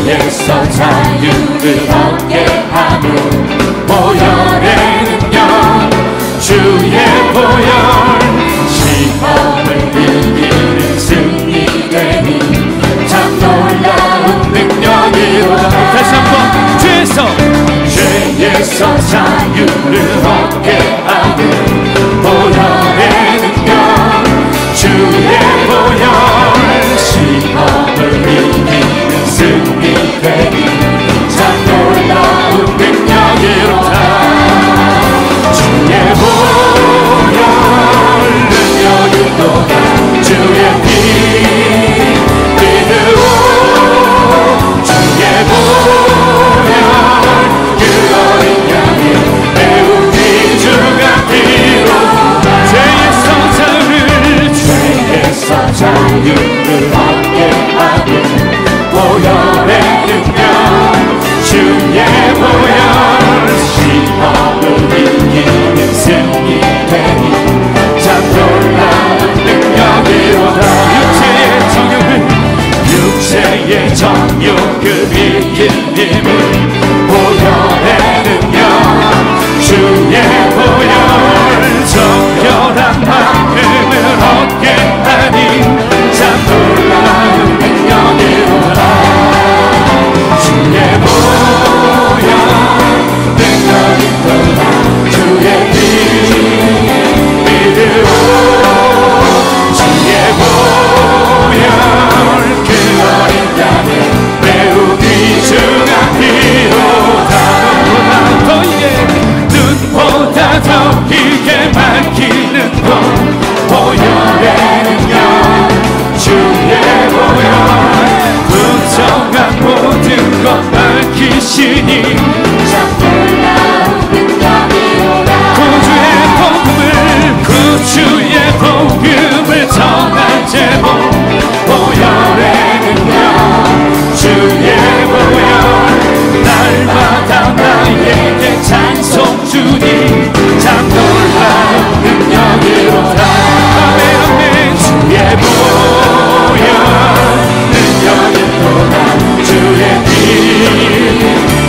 주에서 자유를 얻게 하고 보혈의 능력 주의 보혈 시험을 이기는 승리되니 참 놀라운 능력이로다. 다시 한번 죄에서 자유를 얻게 하고 보혈의 능력 주의 보혈 시험을 이기는 승리되니 참 놀라운 능력이로다. 주의 보혈 능력이로다. 주의 피 믿으오 주의 보혈 그 어린 양이 매우 귀중한 피로다. 죄에서 자유를 얻게 하고 보혈의 능력 주의 보혈 시험을 이기는 승리되니 참 놀라운 능력이로다. 육체의 정욕을 이긴 힘은 보혈의 능력 주의 보혈 정결한 마음을 얻게 하니 참 놀라운 능력이로다. 주의 보혈 능력이로다. 주의 피 믿으오 주의 보혈 그 어린 양의 매우 귀중한 피로다. 눈보다 더 크게 밝히는 것 보혈의 능력 주의 보혈 부정한 모든 것 밝히시니 참 놀라운 능력이로다. 구주의 복음을 전할 제목 보혈의 능력 주의 보혈 날마다 나에게 찬송 주니 참 놀라운 능력이로다. 아멘 아멘. 주의 보혈 능력이로다. 주의 피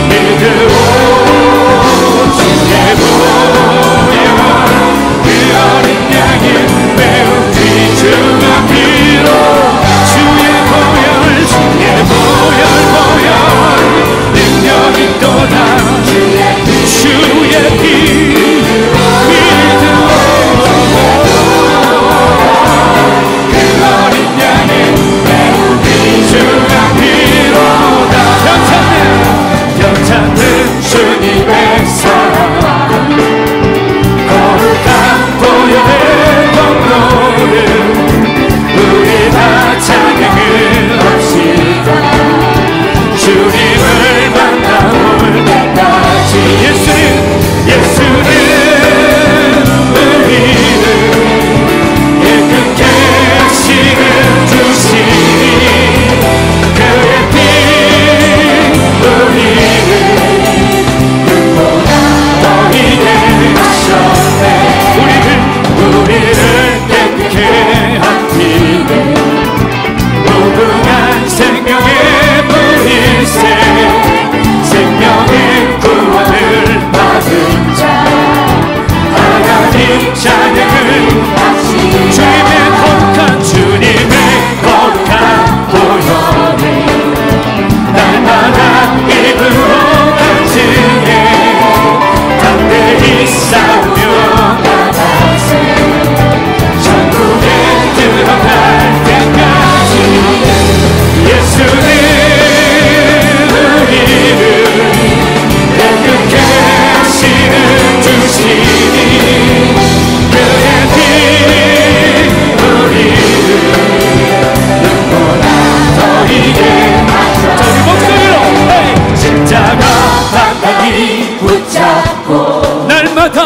믿으오 주의 보혈 그 어린 양이 매우 귀중한 피로 주의 보혈 능력이 또다. 주의 피 믿으오 그 어린 양이 매우 귀중한 피로다. 괜찮은 주님의 사랑 거룩한 보혈의 공로를 우리 다 찬양을 합시다. 주님을 만나볼 때까지 예수는 우리를 깨끗게 하시는 주시니 그의 피 우리를 너희에게 하셨네. 우리를 깨끗게 한 피는 무궁한 생명의 뿌리새 생명의 구원을 받은 자 하나님 찬양을 합시다. 주님의 거룩한 보혈을 날마다 입으로 간증해 담대히 싸우며 나가세 천국에 들어갈 때까지 예수는 우리를 깨끗게 하시는 주시니 그의 피 우리를 눈보다 너희에게 저희 목소리로 십자가 단단히 붙잡고 날마다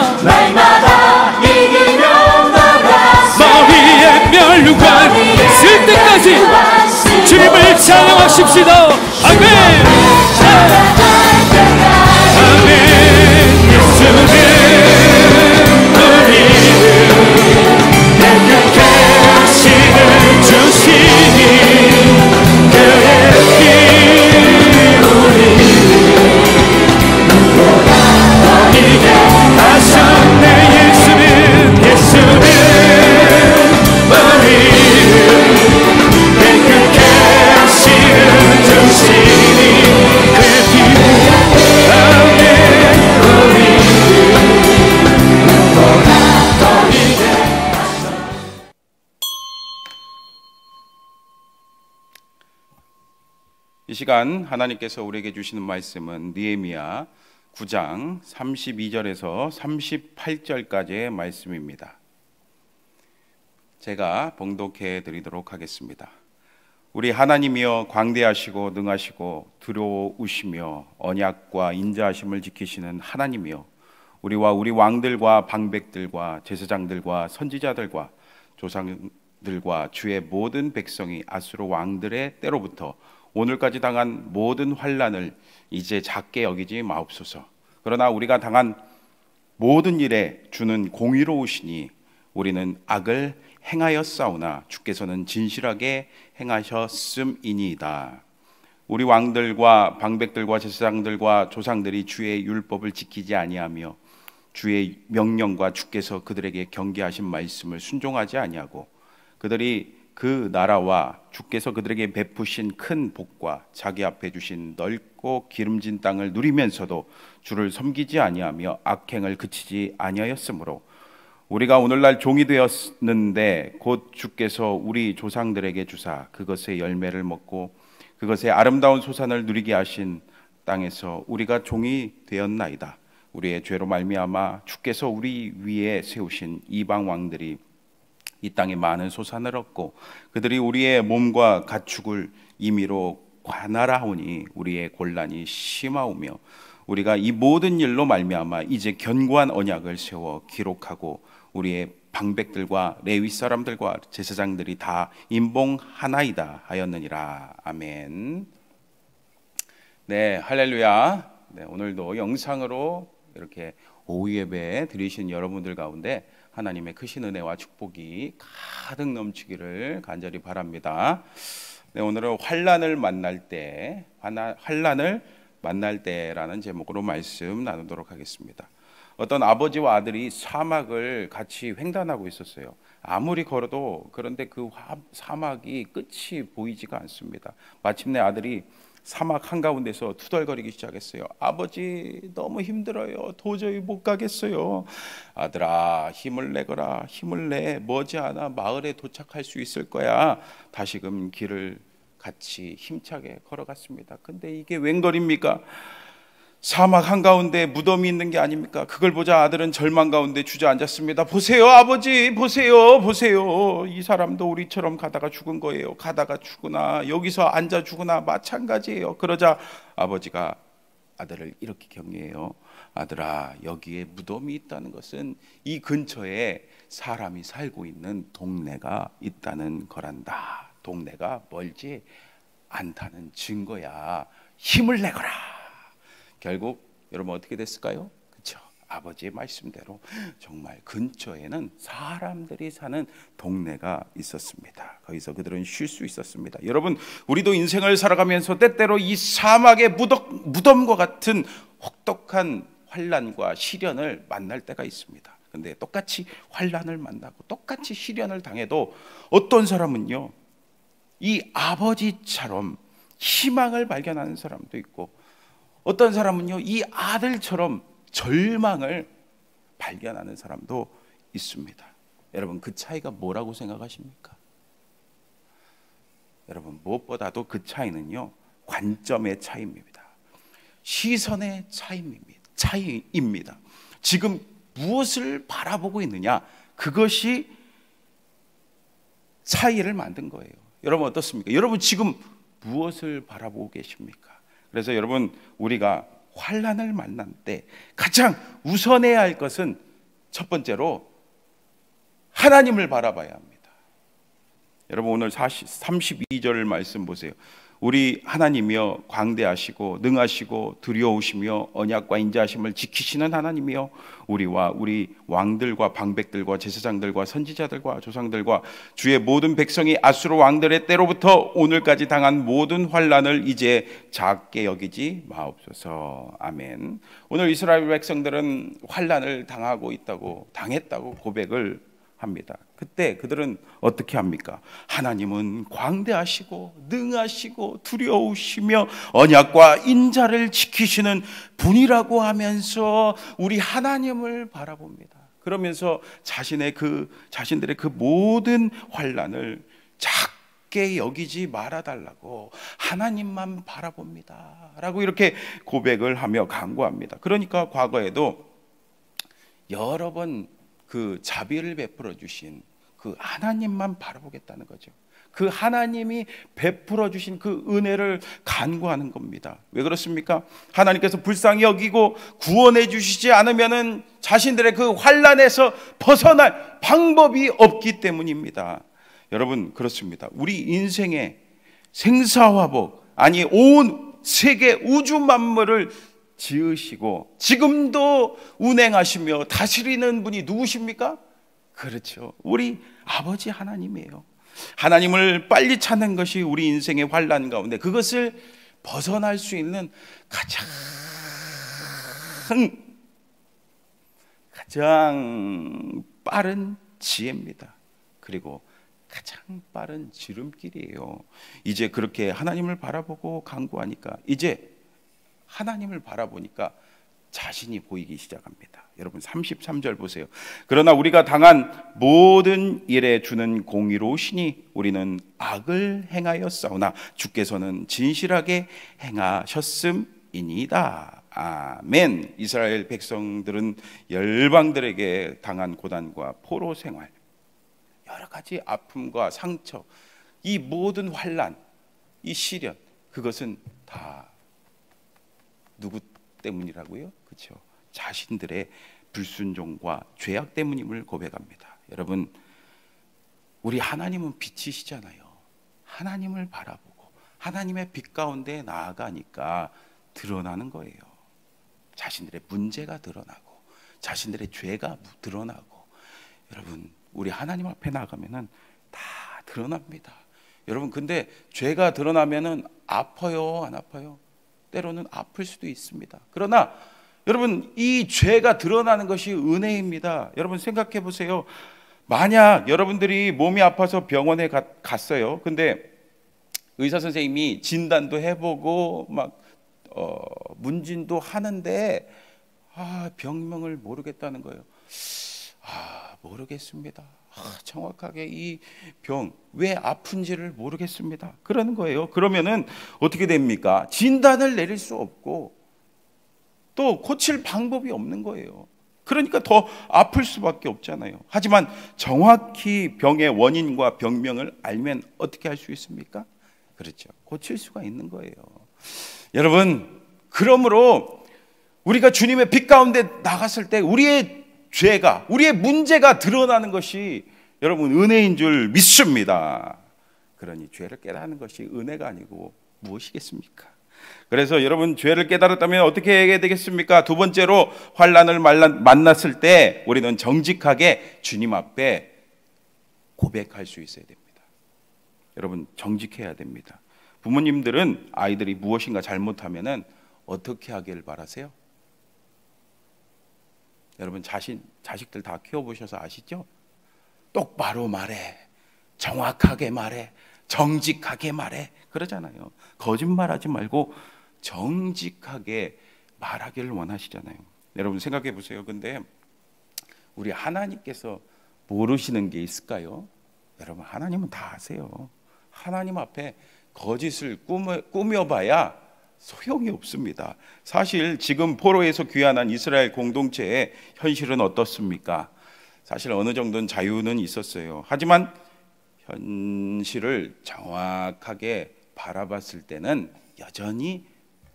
이기며 나가세 머리에 멸류관 쓸 때까지 주님을 찬양하십시다. 아멘. 아멘. 예수는 우리를 깨끗게 하시는 주시니 그의 피 이 시간 하나님께서 우리에게 주시는 말씀은 느헤미야 9장 32절에서 38절까지의 말씀입니다. 제가 봉독해 드리도록 하겠습니다. 우리 하나님이여 광대하시고 능하시고 두려우시며 언약과 인자하심을 지키시는 하나님이여, 우리와 우리 왕들과 방백들과 제사장들과 선지자들과 조상들과 주의 모든 백성이 아수르 왕들의 때로부터 오늘까지 당한 모든 환난을 이제 작게 여기지 마옵소서. 그러나 우리가 당한 모든 일에 주는 공의로우시니 우리는 악을 행하였사오나 주께서는 진실하게 행하셨음이니이다. 우리 왕들과 방백들과 제사장들과 조상들이 주의 율법을 지키지 아니하며 주의 명령과 주께서 그들에게 경계하신 말씀을 순종하지 아니하고 그들이 그 나라와 주께서 그들에게 베푸신 큰 복과 자기 앞에 주신 넓고 기름진 땅을 누리면서도 주를 섬기지 아니하며 악행을 그치지 아니하였으므로 우리가 오늘날 종이 되었는데 곧 주께서 우리 조상들에게 주사 그것의 열매를 먹고 그것의 아름다운 소산을 누리게 하신 땅에서 우리가 종이 되었나이다. 우리의 죄로 말미암아 주께서 우리 위에 세우신 이방 왕들이 이 땅에 많은 소산을 얻고 그들이 우리의 몸과 가축을 임의로 관할하오니 우리의 곤란이 심하오며 우리가 이 모든 일로 말미암아 이제 견고한 언약을 세워 기록하고 우리의 방백들과 레위 사람들과 제사장들이 다 임봉하나이다 하였느니라. 아멘. 네, 할렐루야. 네, 오늘도 영상으로 이렇게 오후 예배 드리신 여러분들 가운데 하나님의 크신 은혜와 축복이 가득 넘치기를 간절히 바랍니다. 네, 오늘은 환난을 만날 때라는 제목으로 말씀 나누도록 하겠습니다. 어떤 아버지와 아들이 사막을 같이 횡단하고 있었어요. 아무리 걸어도 그런데 그 사막이 끝이 보이지가 않습니다. 마침내 아들이 사막 한가운데서 투덜거리기 시작했어요. 아버지, 너무 힘들어요. 도저히 못 가겠어요. 아들아, 힘을 내거라. 힘을 내. 머지않아 마을에 도착할 수 있을 거야. 다시금 길을 같이 힘차게 걸어갔습니다. 근데 이게 웬걸입니까? 사막 한가운데 무덤이 있는 게 아닙니까? 그걸 보자 아들은 절망 가운데 주저앉았습니다. 보세요, 아버지, 보세요. 이 사람도 우리처럼 가다가 죽은 거예요. 가다가 죽으나 여기서 앉아 죽으나 마찬가지예요. 그러자 아버지가 아들을 이렇게 격려해요. 아들아, 여기에 무덤이 있다는 것은 이 근처에 사람이 살고 있는 동네가 있다는 거란다. 동네가 멀지 않다는 증거야. 힘을 내거라. 결국 여러분 어떻게 됐을까요? 그렇죠? 아버지의 말씀대로 정말 근처에는 사람들이 사는 동네가 있었습니다. 거기서 그들은 쉴 수 있었습니다. 여러분, 우리도 인생을 살아가면서 때때로 이 사막의 무덤과 같은 혹독한 환난과 시련을 만날 때가 있습니다. 그런데 똑같이 환난을 만나고 똑같이 시련을 당해도 어떤 사람은요, 이 아버지처럼 희망을 발견하는 사람도 있고 어떤 사람은요, 이 아들처럼 절망을 발견하는 사람도 있습니다. 여러분, 그 차이가 뭐라고 생각하십니까? 여러분, 무엇보다도 그 차이는요, 관점의 차이입니다. 시선의 차이입니다. 지금 무엇을 바라보고 있느냐, 그것이 차이를 만든 거예요. 여러분 어떻습니까? 여러분 지금 무엇을 바라보고 계십니까? 그래서 여러분, 우리가 환난을 만날 때 가장 우선해야 할 것은 첫 번째로 하나님을 바라봐야 합니다. 여러분, 오늘 32절 말씀 보세요. 우리 하나님이여 광대하시고 능하시고 두려우시며 언약과 인자하심을 지키시는 하나님이여, 우리와 우리 왕들과 방백들과 제사장들과 선지자들과 조상들과 주의 모든 백성이 아수르 왕들의 때로부터 오늘까지 당한 모든 환난을 이제 작게 여기지 마옵소서. 아멘. 오늘 이스라엘 백성들은 환난을 당했다고 고백을 합니다. 그때 그들은 어떻게 합니까? 하나님은 광대하시고 능하시고 두려우시며 언약과 인자를 지키시는 분이라고 하면서 우리 하나님을 바라봅니다. 그러면서 자신들의 그 모든 환난을 작게 여기지 말아달라고 하나님만 바라봅니다 라고 이렇게 고백을 하며 간구합니다. 그러니까 과거에도 여러 번 그 자비를 베풀어 주신 그 하나님만 바라보겠다는 거죠. 그 하나님이 베풀어 주신 그 은혜를 간구하는 겁니다. 왜 그렇습니까? 하나님께서 불쌍히 여기고 구원해 주시지 않으면은 자신들의 그 환난에서 벗어날 방법이 없기 때문입니다. 여러분, 그렇습니다. 우리 인생의 생사화복, 아니 온 세계 우주 만물을 지으시고 지금도 운행하시며 다스리는 분이 누구십니까? 그렇죠, 우리 아버지 하나님이에요. 하나님을 빨리 찾는 것이 우리 인생의 환난 가운데 그것을 벗어날 수 있는 가장 빠른 지혜입니다. 그리고 가장 빠른 지름길이에요. 이제 그렇게 하나님을 바라보고 간구하니까, 이제 하나님을 바라보니까 자신이 보이기 시작합니다. 여러분 33절 보세요. 그러나 우리가 당한 모든 일에 주는 공의로우시니 우리는 악을 행하였사오나 주께서는 진실하게 행하셨음이니이다. 아멘. 이스라엘 백성들은 열방들에게 당한 고난과 포로 생활, 여러 가지 아픔과 상처, 이 모든 환난, 이 시련, 그것은 다 누구 때문이라고요? 그렇죠, 자신들의 불순종과 죄악 때문임을 고백합니다. 여러분, 우리 하나님은 빛이시잖아요. 하나님을 바라보고 하나님의 빛 가운데 나아가니까 드러나는 거예요. 자신들의 문제가 드러나고 자신들의 죄가 드러나고, 여러분 우리 하나님 앞에 나가면은 다 드러납니다. 여러분, 근데 죄가 드러나면은 아파요, 안 아파요? 때로는 아플 수도 있습니다. 그러나 여러분, 이 죄가 드러나는 것이 은혜입니다. 여러분 생각해 보세요. 만약 여러분들이 몸이 아파서 병원에 갔어요. 근데 의사 선생님이 진단도 해보고 막 문진도 하는데 병명을 모르겠다는 거예요. 모르겠습니다. 정확하게 이 병 왜 아픈지를 모르겠습니다. 그러는 거예요. 그러면은 어떻게 됩니까? 진단을 내릴 수 없고 또 고칠 방법이 없는 거예요. 그러니까 더 아플 수밖에 없잖아요. 하지만 정확히 병의 원인과 병명을 알면 어떻게 할 수 있습니까? 그렇죠, 고칠 수가 있는 거예요. 여러분, 그러므로 우리가 주님의 빛 가운데 나갔을 때 우리의 죄가, 우리의 문제가 드러나는 것이 여러분 은혜인 줄 믿습니다. 그러니 죄를 깨닫는 것이 은혜가 아니고 무엇이겠습니까? 그래서 여러분, 죄를 깨달았다면 어떻게 해야 되겠습니까? 두 번째로, 환난을 만났을 때 우리는 정직하게 주님 앞에 고백할 수 있어야 됩니다. 여러분, 정직해야 됩니다. 부모님들은 아이들이 무엇인가 잘못하면은 어떻게 하길 바라세요? 여러분, 자식들 다 키워보셔서 아시죠? 똑바로 말해, 정확하게 말해, 정직하게 말해, 그러잖아요. 거짓말하지 말고 정직하게 말하기를 원하시잖아요. 여러분 생각해 보세요. 근데 우리 하나님께서 모르시는 게 있을까요? 여러분, 하나님은 다 아세요. 하나님 앞에 거짓을 꾸며봐야 소용이 없습니다. 사실 지금 포로에서 귀환한 이스라엘 공동체의 현실은 어떻습니까? 사실 어느 정도는 자유는 있었어요. 하지만 현실을 정확하게 바라봤을 때는 여전히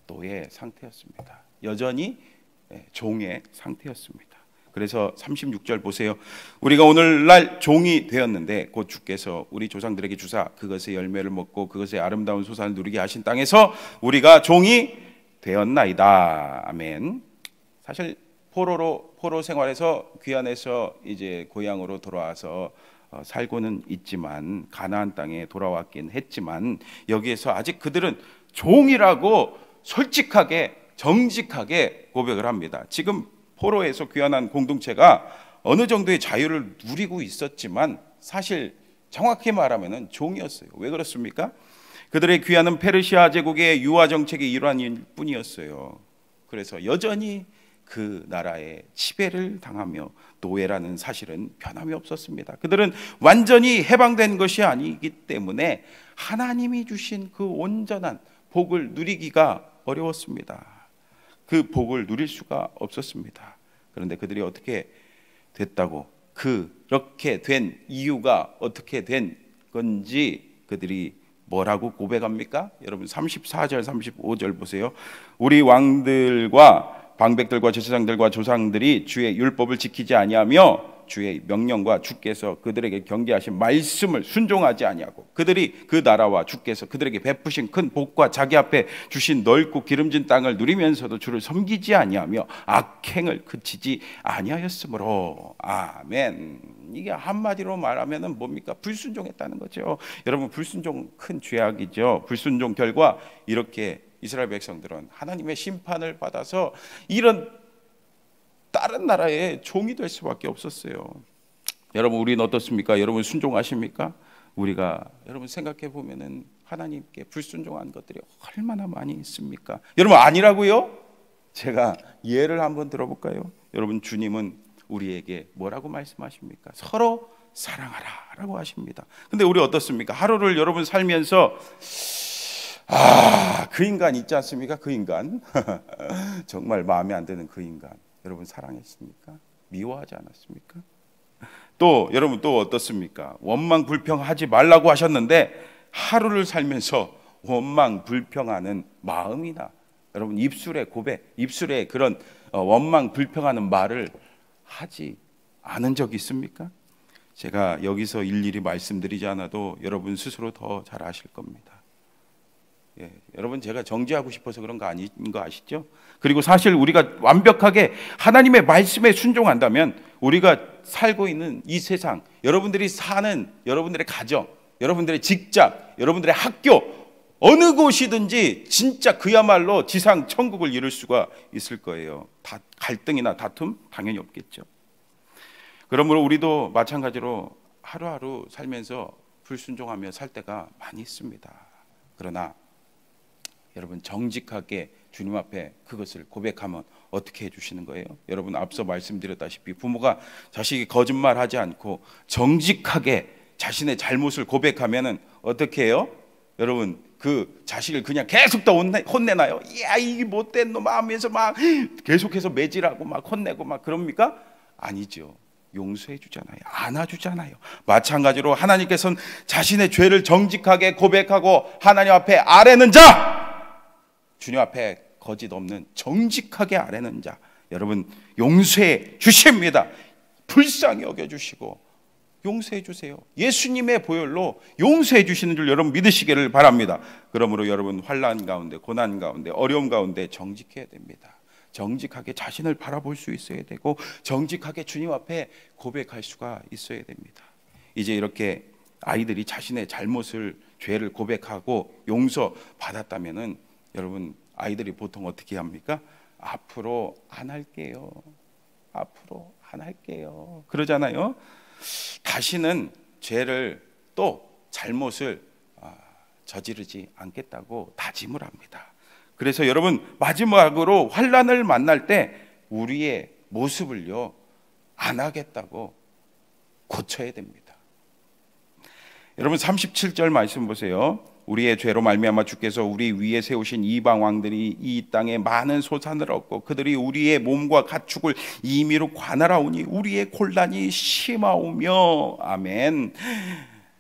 노예 상태였습니다. 여전히 종의 상태였습니다. 그래서 36절 보세요. 우리가 오늘날 종이 되었는데 곧 주께서 우리 조상들에게 주사 그것의 열매를 먹고 그것의 아름다운 소산을 누리게 하신 땅에서 우리가 종이 되었나이다. 아멘. 사실 포로 생활에서 귀환해서 이제 고향으로 돌아와서 살고는 있지만, 가나안 땅에 돌아왔긴 했지만, 여기에서 아직 그들은 종이라고 솔직하게 정직하게 고백을 합니다. 지금 포로에서 귀환한 공동체가 어느 정도의 자유를 누리고 있었지만 사실 정확히 말하면 종이었어요. 왜 그렇습니까? 그들의 귀환은 페르시아 제국의 유화 정책의 일환일 뿐이었어요. 그래서 여전히 그 나라에 지배를 당하며 노예라는 사실은 변함이 없었습니다. 그들은 완전히 해방된 것이 아니기 때문에 하나님이 주신 그 온전한 복을 누리기가 어려웠습니다. 그 복을 누릴 수가 없었습니다. 그런데 그들이 어떻게 됐다고, 그렇게 된 이유가 어떻게 된 건지 그들이 뭐라고 고백합니까? 여러분 34절 35절 보세요. 우리 왕들과 방백들과 제사장들과 조상들이 주의 율법을 지키지 아니하며 주의 명령과 주께서 그들에게 경계하신 말씀을 순종하지 아니하고 그들이 그 나라와 주께서 그들에게 베푸신 큰 복과 자기 앞에 주신 넓고 기름진 땅을 누리면서도 주를 섬기지 아니하며 악행을 그치지 아니하였으므로. 아멘. 이게 한마디로 말하면은 뭡니까? 불순종했다는 거죠. 여러분, 불순종 큰 죄악이죠. 불순종 결과 이렇게 이스라엘 백성들은 하나님의 심판을 받아서 이런 다른 나라의 종이 될 수밖에 없었어요. 여러분, 우리는 어떻습니까? 여러분, 순종하십니까? 우리가 여러분 생각해 보면은 하나님께 불순종한 것들이 얼마나 많이 있습니까? 여러분, 아니라고요? 제가 예를 한번 들어볼까요? 여러분, 주님은 우리에게 뭐라고 말씀하십니까? 서로 사랑하라라고 하십니다. 근데 우리 어떻습니까? 하루를 여러분 살면서 그 인간 있지 않습니까? 그 인간 정말 마음에 안 드는 그 인간 여러분 사랑했습니까? 미워하지 않았습니까? 또 여러분 또 어떻습니까? 원망 불평하지 말라고 하셨는데 하루를 살면서 원망 불평하는 마음이나 여러분 입술의 고백, 입술의 그런 원망 불평하는 말을 하지 않은 적 있습니까? 제가 여기서 일일이 말씀드리지 않아도 여러분 스스로 더 잘 아실 겁니다. 예, 여러분 제가 정죄하고 싶어서 그런 거 아닌 거 아시죠? 그리고 사실 우리가 완벽하게 하나님의 말씀에 순종한다면 우리가 살고 있는 이 세상, 여러분들이 사는 여러분들의 가정, 여러분들의 직장, 여러분들의 학교 어느 곳이든지 진짜 그야말로 지상 천국을 이룰 수가 있을 거예요. 갈등이나 다툼 당연히 없겠죠. 그러므로 우리도 마찬가지로 하루하루 살면서 불순종하며 살 때가 많이 있습니다. 그러나 여러분 정직하게 주님 앞에 그것을 고백하면 어떻게 해주시는 거예요? 여러분 앞서 말씀드렸다시피 부모가 자식이 거짓말하지 않고 정직하게 자신의 잘못을 고백하면은 어떻게 해요? 여러분 그 자식을 그냥 계속 더 혼내나요? 야, 이 못된 놈 하면서 막 계속해서 매질하고 막 혼내고 막 그럽니까? 아니죠. 용서해 주잖아요. 안아주잖아요. 마찬가지로 하나님께서는 자신의 죄를 정직하게 고백하고 하나님 앞에 아뢰는 자, 주님 앞에 거짓 없는 정직하게 아뢰는 자 여러분 용서해 주십니다. 불쌍히 여겨주시고 용서해 주세요. 예수님의 보혈로 용서해 주시는 줄 여러분 믿으시기를 바랍니다. 그러므로 여러분 환난 가운데 고난 가운데 어려움 가운데 정직해야 됩니다. 정직하게 자신을 바라볼 수 있어야 되고 정직하게 주님 앞에 고백할 수가 있어야 됩니다. 이제 이렇게 아이들이 자신의 잘못을 죄를 고백하고 용서 받았다면은 여러분 아이들이 보통 어떻게 합니까? 앞으로 안 할게요. 앞으로 안 할게요. 그러잖아요. 다시는 죄를 또 잘못을 저지르지 않겠다고 다짐을 합니다. 그래서 여러분 마지막으로 환난을 만날 때 우리의 모습을요 안 하겠다고 고쳐야 됩니다. 여러분 37절 말씀 보세요. 우리의 죄로 말미암아 주께서 우리 위에 세우신 이방 왕들이 이 땅에 많은 소산을 얻고 그들이 우리의 몸과 가축을 임의로 관할하오니 우리의 곤란이 심하오며. 아멘.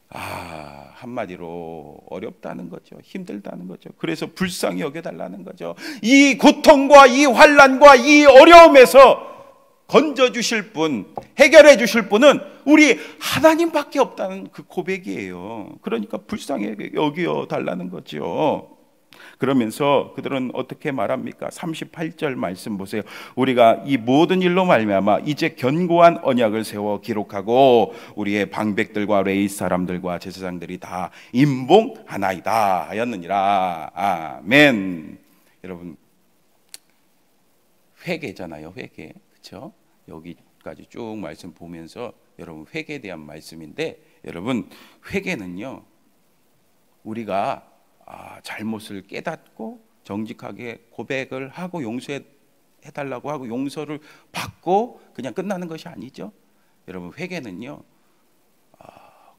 한마디로 어렵다는 거죠. 힘들다는 거죠. 그래서 불쌍히 여겨달라는 거죠. 이 고통과 이 환난과 이 어려움에서 건져주실 분, 해결해 주실 분은 우리 하나님밖에 없다는 그 고백이에요. 그러니까 불쌍히 여겨 달라는 거죠. 그러면서 그들은 어떻게 말합니까? 38절 말씀 보세요. 우리가 이 모든 일로 말미암아 이제 견고한 언약을 세워 기록하고 우리의 방백들과 레위 사람들과 제사장들이 다 임봉하나이다 하였느니라. 아멘. 여러분 회개잖아요. 회개. 그렇죠? 여기까지 쭉 말씀 보면서 여러분 회개에 대한 말씀인데 여러분 회개는요 우리가 잘못을 깨닫고 정직하게 고백을 하고 용서해 해달라고 하고 용서를 받고 그냥 끝나는 것이 아니죠. 여러분, 회개는요,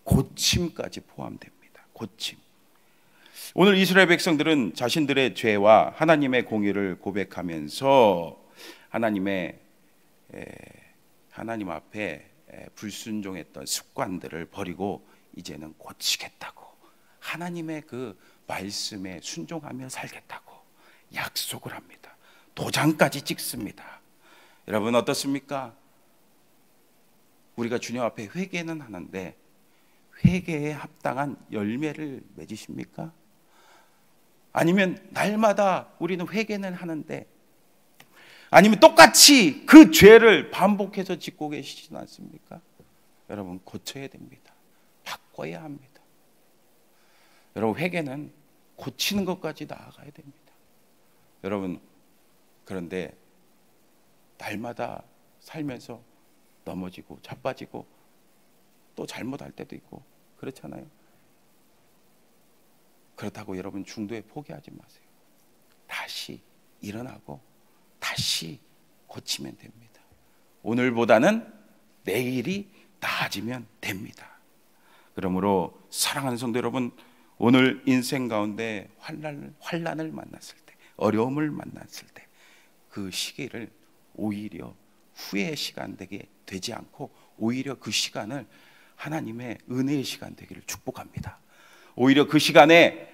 고침까지 포함됩니다. 고침. 오늘 이스라엘 백성들은 자신들의 죄와 하나님의 공의를 고백하면서 하나님 앞에 불순종했던 습관들을 버리고 이제는 고치겠다고, 하나님의 그 말씀에 순종하며 살겠다고 약속을 합니다. 도장까지 찍습니다. 여러분, 어떻습니까? 우리가 주님 앞에 회개는 하는데 회개에 합당한 열매를 맺으십니까? 아니면 날마다 우리는 회개는 하는데, 아니면 똑같이 그 죄를 반복해서 짓고 계시지 않습니까? 여러분, 고쳐야 됩니다. 바꿔야 합니다. 여러분, 회개는 고치는 것까지 나아가야 됩니다. 여러분, 그런데 날마다 살면서 넘어지고 자빠지고 또 잘못할 때도 있고 그렇잖아요. 그렇다고 여러분 중도에 포기하지 마세요. 다시 일어나고 다시 고치면 됩니다. 오늘보다는 내일이 나아지면 됩니다. 그러므로 사랑하는 성도 여러분, 오늘 인생 가운데 환난을 만났을 때, 어려움을 만났을 때 그 시기를 오히려 후회의 시간 되지 않고 오히려 그 시간을 하나님의 은혜의 시간 되기를 축복합니다. 오히려 그 시간에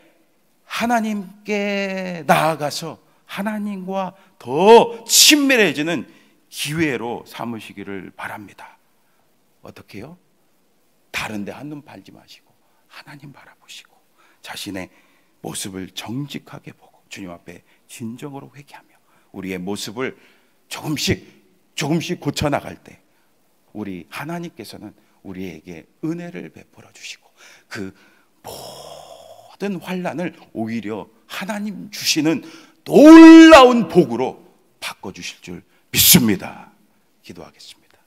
하나님께 나아가서 하나님과 더 친밀해지는 기회로 삼으시기를 바랍니다. 어떻게 해요? 다른 데 한눈 팔지 마시고 하나님 바라보시고 자신의 모습을 정직하게 보고 주님 앞에 진정으로 회개하며 우리의 모습을 조금씩 고쳐나갈 때 우리 하나님께서는 우리에게 은혜를 베풀어 주시고 그 모든 환난을 오히려 하나님 주시는 놀라운 복으로 바꿔주실 줄 믿습니다. 기도하겠습니다.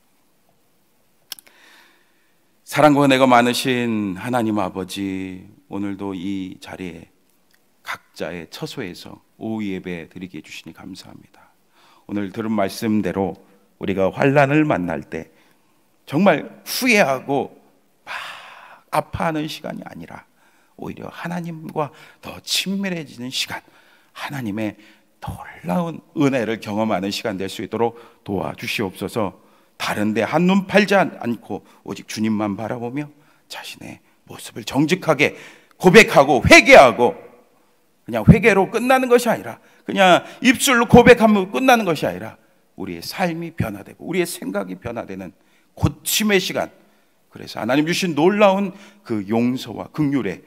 사랑과 은혜가 많으신 하나님 아버지, 오늘도 이 자리에 각자의 처소에서 오후 예배 드리게 해주시니 감사합니다. 오늘 들은 말씀대로 우리가 환난을 만날 때 정말 후회하고 막 아파하는 시간이 아니라 오히려 하나님과 더 친밀해지는 시간, 하나님의 놀라운 은혜를 경험하는 시간 될 수 있도록 도와주시옵소서. 다른 데 한눈 팔지 않고 오직 주님만 바라보며 자신의 모습을 정직하게 고백하고 회개하고, 그냥 회개로 끝나는 것이 아니라 그냥 입술로 고백하면 끝나는 것이 아니라 우리의 삶이 변화되고 우리의 생각이 변화되는 고침의 시간, 그래서 하나님 주신 놀라운 그 용서와 긍휼의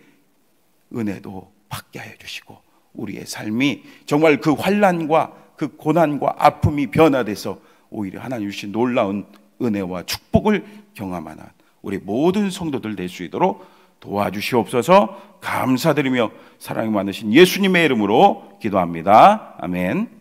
은혜도 받게 하여 주시고 우리의 삶이 정말 그 환난과 그 고난과 아픔이 변화돼서 오히려 하나님 주신 놀라운 은혜와 축복을 경험하는 우리 모든 성도들 될 수 있도록 도와주시옵소서. 감사드리며 사랑이 많으신 예수님의 이름으로 기도합니다. 아멘.